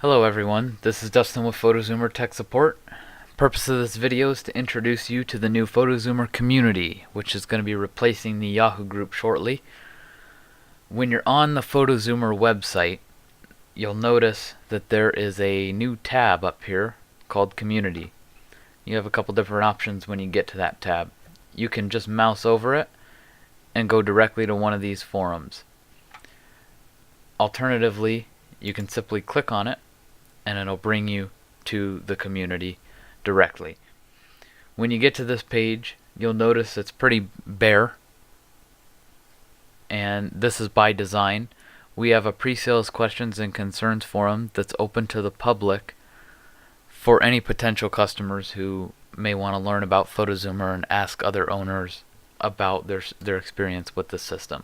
Hello everyone, this is Dustin with FotoZoomer Tech Support. Purpose of this video is to introduce you to the new FotoZoomer community, which is going to be replacing the Yahoo group shortly. When you're on the FotoZoomer website, you'll notice that there is a new tab up here called Community. You have a couple different options when you get to that tab. You can just mouse over it and go directly to one of these forums. Alternatively, you can simply click on it and it'll bring you to the community directly. When you get to this page, you'll notice it's pretty bare, and this is by design. We have a pre-sales questions and concerns forum that's open to the public for any potential customers who may want to learn about FotoZoomer and ask other owners about their experience with the system.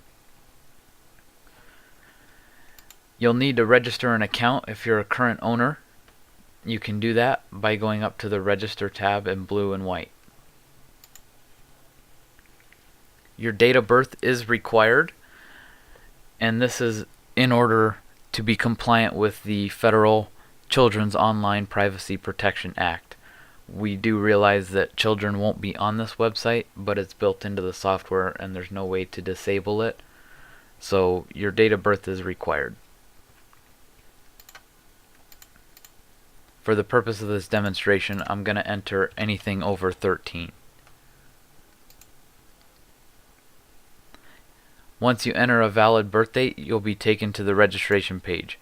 You'll need to register an account if you're a current owner. You can do that by going up to the Register tab in blue and white. Your date of birth is required, and this is in order to be compliant with the Federal Children's Online Privacy Protection Act. We do realize that children won't be on this website, but it's built into the software and there's no way to disable it. So your date of birth is required. For the purpose of this demonstration, I'm going to enter anything over 13. Once you enter a valid birth date, you'll be taken to the registration page.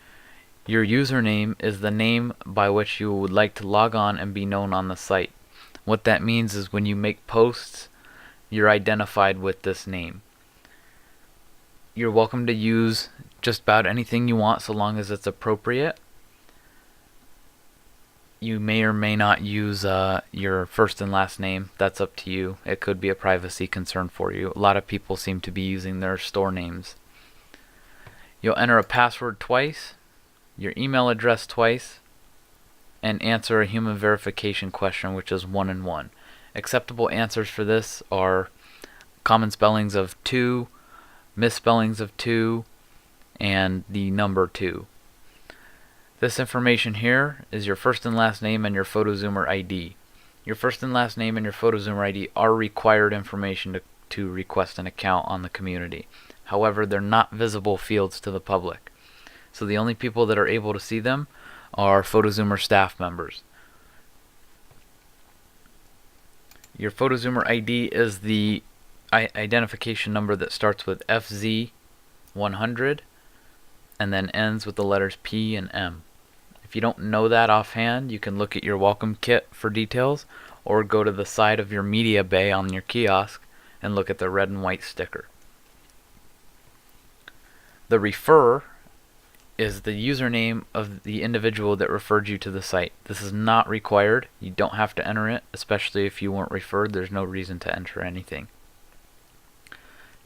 Your username is the name by which you would like to log on and be known on the site. What that means is when you make posts, you're identified with this name. You're welcome to use just about anything you want so long as it's appropriate. You may or may not use your first and last name. That's up to you. It could be a privacy concern for you. A lot of people seem to be using their store names. You'll enter a password twice, your email address twice, and answer a human verification question, which is 1 and 1. Acceptable answers for this are common spellings of 2, misspellings of 2, and the number 2. This information here is your first and last name and your FotoZoomer ID. Your first and last name and your FotoZoomer ID are required information to request an account on the community. However, they're not visible fields to the public. So the only people that are able to see them are FotoZoomer staff members. Your FotoZoomer ID is the identification number that starts with FZ100 and then ends with the letters P and M. If you don't know that offhand, you can look at your welcome kit for details, or go to the side of your media bay on your kiosk and look at the red and white sticker. The referrer is the username of the individual that referred you to the site. This is not required. You don't have to enter it, especially if you weren't referred. There's no reason to enter anything.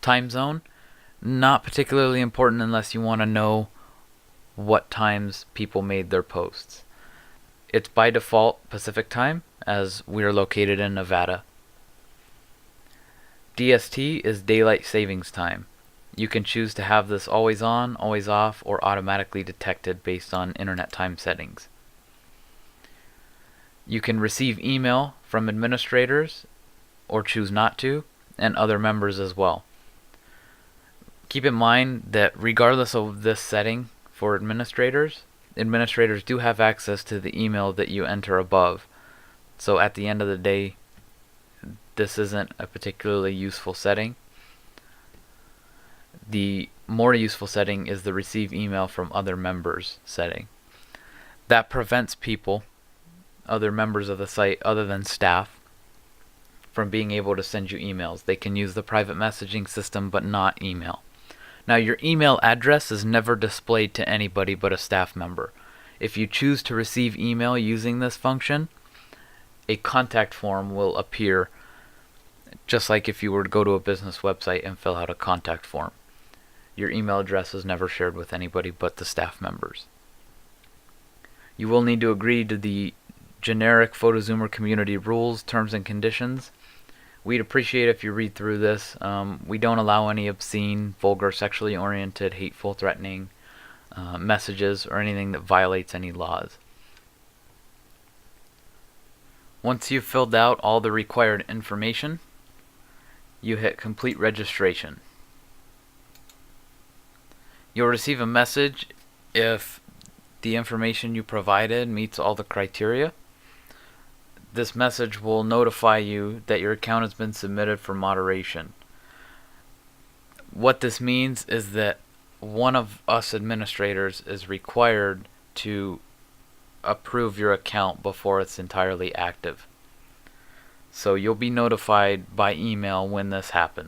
Time zone, not particularly important unless you want to know what times people made their posts. It's by default Pacific time, as we are located in Nevada. DST is daylight savings time. You can choose to have this always on, always off, or automatically detected based on internet time settings. You can receive email from administrators or choose not to, and other members as well. Keep in mind that regardless of this setting for administrators do have access to the email that you enter above. So at the end of the day, this isn't a particularly useful setting. The more useful setting is the receive email from other members setting. That prevents people, other members of the site other than staff, from being able to send you emails. They can use the private messaging system but not email. Now, your email address is never displayed to anybody but a staff member. If you choose to receive email using this function, a contact form will appear, just like if you were to go to a business website and fill out a contact form. Your email address is never shared with anybody but the staff members. You will need to agree to the generic FotoZoomer community rules, terms, and conditions. We'd appreciate if you read through this. We don't allow any obscene, vulgar, sexually oriented, hateful, threatening, messages or anything that violates any laws. Once you've filled out all the required information, you hit complete registration. You'll receive a message if the information you provided meets all the criteria. This message will notify you that your account has been submitted for moderation. What this means is that one of us administrators is required to approve your account before it's entirely active. So you'll be notified by email when this happens.